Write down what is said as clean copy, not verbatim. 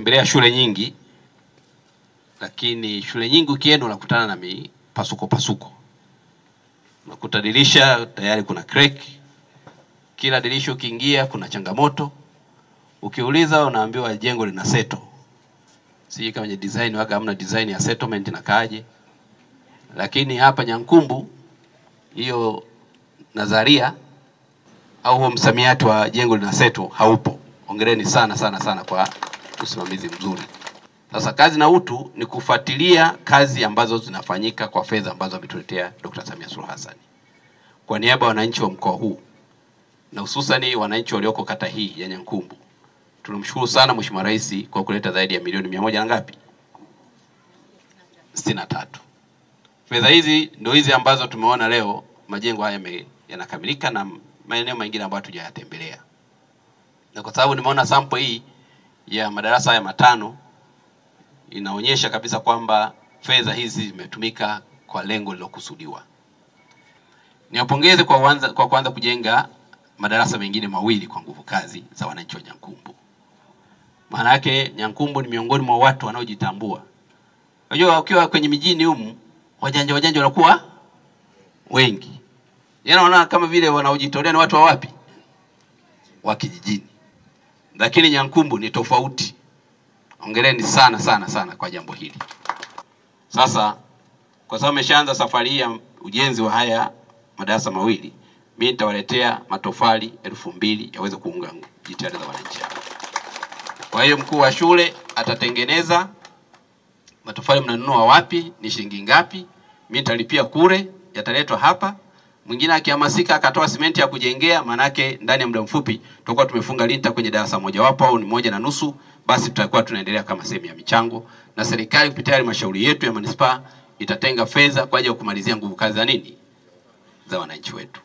nimetembelea shule nyingi, lakini shule nyingi ukienda unakutana na mipasuko. Unakuta dirisha tayari kuna crack. Kila dirisha ukiingia kuna changamoto. Ukiuliza unaambiwa jengo lina settle. Sisi kama kwenye design waka hamna design ya settlement na kaje. Lakini hapa Nyankumbu hiyo nadharia au huo msamiati wa jengo lina settle haupo. Hongereni sana kwa usimamizi mzuri. Sasa kazi na utu ni kufuatilia kazi ambazo zinafanyika kwa fedha ambazo ametuletea Dr. Samia Suluhu Hassan. Kwa niaba ya wananchi wa mkoa huu na hususani wananchi walioko kata hii ya Nyankumbu, tunamshukuru sana Mheshimiwa Rais kwa kuleta zaidi ya milioni 100 na ngapi? 63. Fedha hizi ndio hizi ambazo tumeona leo majengo haya yanakamilika na maeneo mengine ambayo hatujayatembelea. Na kwa sababu nimeona sample hii ya madarasa haya 5 inaonyesha kabisa kwamba fedha hizi zimetumika kwa lengo lilokusudiwa. Niwapongeze kwa kuanza kujenga madarasa mengine 2 kwa nguvu kazi za wananchi wa Nyankumbu. Maana yake Nyankumbu ni miongoni mwa watu wanaojitambua. Unajua ukiwa kwenye mijini humu wajanja wanakuwa wengi. Unaona kama vile wanaojitolea ni watu wa wapi? Wa kijijini. Lakini Nyankumbu ni tofauti. Hongereni sana kwa jambo hili. Sasa kwa sababu umeshaanza safari ya ujenzi wa haya madarasa 2, mimi nitawaletea matofali 2000 yaweze kuunga jitihada za wananchi. Kwa hiyo mkuu wa shule atatengeneza matofali, mnanunua wapi, ni shilingi ngapi, mimi nitalipia kule, yataletwa hapa. Mwingine akihamasika akatoa simenti ya kujengea, manake ndani ya muda mfupi tutakuwa tumefunga linta kwenye darasa moja wapo au ni 1.5, basi tutakuwa tunaendelea kama sehemu ya michango, na serikali kupitia halmashauri yetu ya manispaa itatenga fedha kwa ajili ya kumalizia nguvu kazi za nini? Za wananchi wetu.